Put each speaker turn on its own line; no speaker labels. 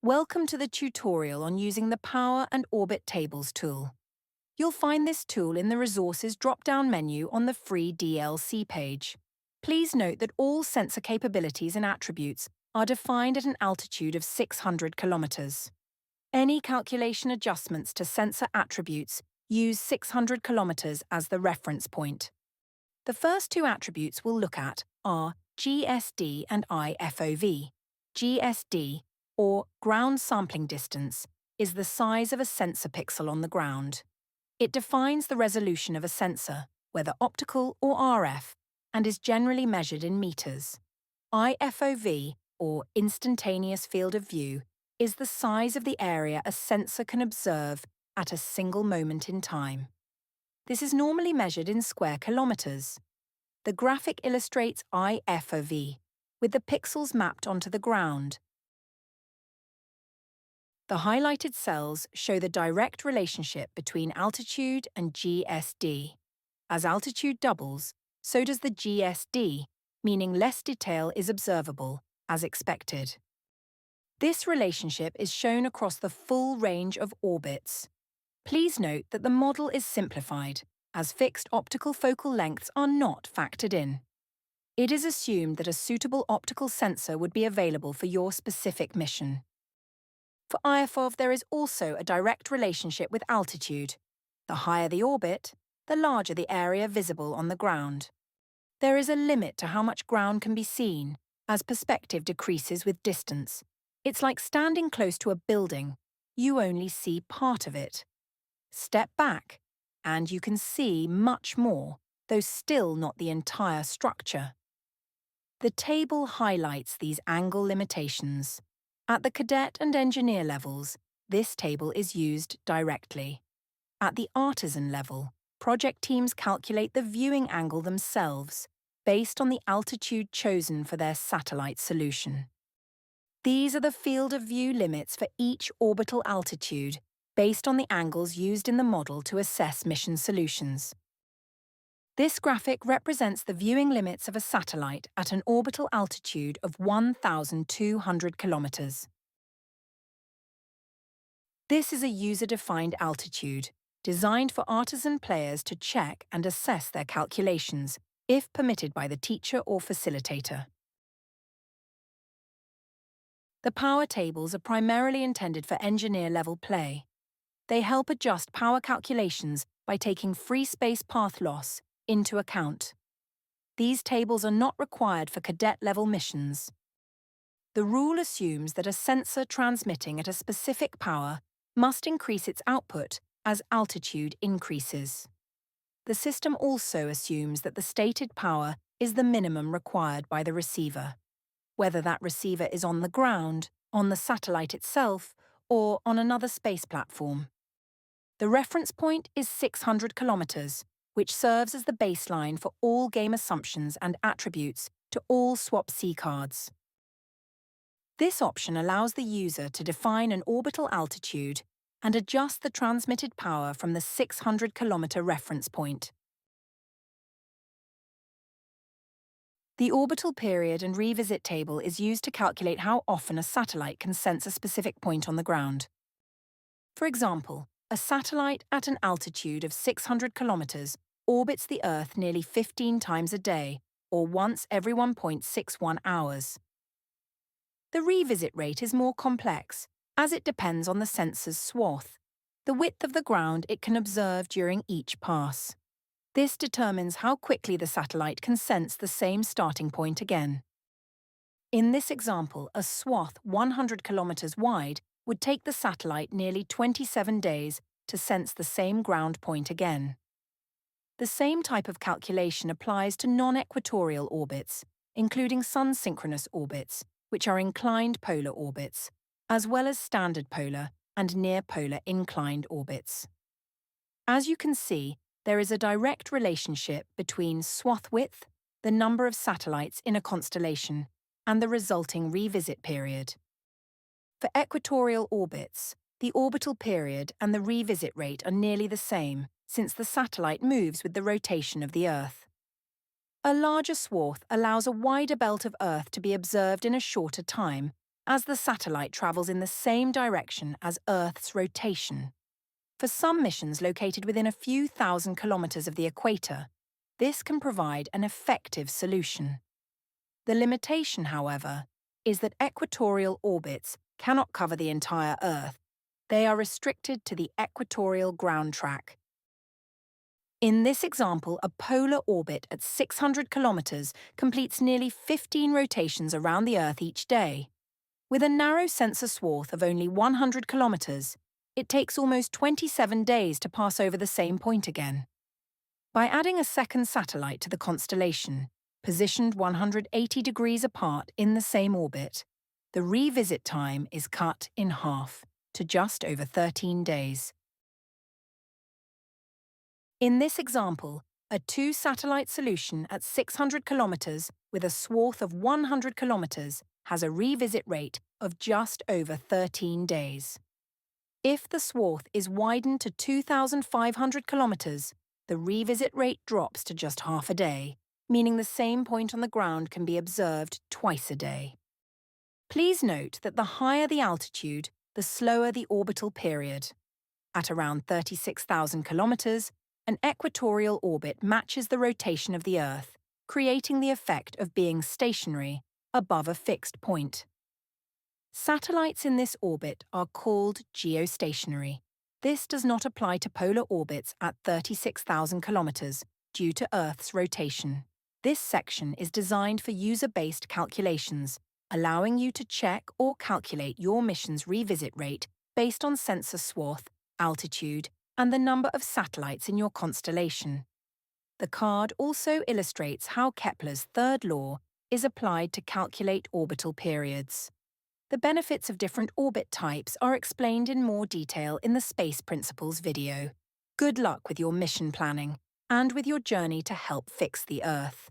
Welcome to the tutorial on using the Power and Orbit Tables tool. You'll find this tool in the Resources drop-down menu on the free DLC page. Please note that all sensor capabilities and attributes are defined at an altitude of 600 kilometers. Any calculation adjustments to sensor attributes use 600 kilometers as the reference point. The first two attributes we'll look at are GSD and IFOV. GSD, or ground sampling distance, is the size of a sensor pixel on the ground. It defines the resolution of a sensor, whether optical or RF, and is generally measured in meters. IFOV, or instantaneous field of view, is the size of the area a sensor can observe at a single moment in time. This is normally measured in square kilometers. The graphic illustrates IFOV, with the pixels mapped onto the ground. The highlighted cells show the direct relationship between altitude and GSD. As altitude doubles, so does the GSD, meaning less detail is observable, as expected. This relationship is shown across the full range of orbits. Please note that the model is simplified, as fixed optical focal lengths are not factored in. It is assumed that a suitable optical sensor would be available for your specific mission. For IFOV, there is also a direct relationship with altitude. The higher the orbit, the larger the area visible on the ground. There is a limit to how much ground can be seen, as perspective decreases with distance. It's like standing close to a building. You only see part of it. Step back, and you can see much more, though still not the entire structure. The table highlights these angle limitations. At the cadet and engineer levels, this table is used directly. At the artisan level, project teams calculate the viewing angle themselves, based on the altitude chosen for their satellite solution. These are the field of view limits for each orbital altitude, based on the angles used in the model to assess mission solutions. This graphic represents the viewing limits of a satellite at an orbital altitude of 1,200 kilometers. This is a user-defined altitude, designed for artisan players to check and assess their calculations, if permitted by the teacher or facilitator. The power tables are primarily intended for engineer-level play. They help adjust power calculations by taking free space path loss into account. These tables are not required for cadet-level missions. The rule assumes that a sensor transmitting at a specific power must increase its output as altitude increases. The system also assumes that the stated power is the minimum required by the receiver, whether that receiver is on the ground, on the satellite itself, or on another space platform. The reference point is 600 kilometers, which serves as the baseline for all game assumptions and attributes to all Swapc cards. This option allows the user to define an orbital altitude and adjust the transmitted power from the 600-kilometer reference point. The orbital period and revisit table is used to calculate how often a satellite can sense a specific point on the ground. For example, a satellite at an altitude of 600 kilometers orbits the Earth nearly 15 times a day, or once every 1.61 hours. The revisit rate is more complex, as it depends on the sensor's swath, the width of the ground it can observe during each pass. This determines how quickly the satellite can sense the same starting point again. In this example, a swath 100 kilometers wide would take the satellite nearly 27 days to sense the same ground point again. The same type of calculation applies to non-equatorial orbits, including sun-synchronous orbits, which are inclined polar orbits, as well as standard polar and near-polar inclined orbits. As you can see, there is a direct relationship between swath width, the number of satellites in a constellation, and the resulting revisit period. For equatorial orbits, the orbital period and the revisit rate are nearly the same, since the satellite moves with the rotation of the Earth. A larger swath allows a wider belt of Earth to be observed in a shorter time, as the satellite travels in the same direction as Earth's rotation. For some missions located within a few thousand kilometers of the equator, this can provide an effective solution. The limitation, however, is that equatorial orbits cannot cover the entire Earth. They are restricted to the equatorial ground track. In this example, a polar orbit at 600 kilometers completes nearly 15 rotations around the Earth each day. With a narrow sensor swath of only 100 kilometers, it takes almost 27 days to pass over the same point again. By adding a second satellite to the constellation, positioned 180 degrees apart in the same orbit, the revisit time is cut in half to just over 13 days. In this example, a two-satellite solution at 600 kilometers with a swath of 100 kilometers has a revisit rate of just over 13 days. If the swath is widened to 2,500 kilometers, the revisit rate drops to just half a day, meaning the same point on the ground can be observed twice a day. Please note that the higher the altitude, the slower the orbital period. At around 36,000 kilometers, an equatorial orbit matches the rotation of the Earth, creating the effect of being stationary above a fixed point. Satellites in this orbit are called geostationary. This does not apply to polar orbits at 36,000 kilometers due to Earth's rotation. This section is designed for user-based calculations, allowing you to check or calculate your mission's revisit rate based on sensor swath, altitude, and the number of satellites in your constellation. The card also illustrates how Kepler's third law is applied to calculate orbital periods. The benefits of different orbit types are explained in more detail in the Space Principles video. Good luck with your mission planning and with your journey to help fix the Earth.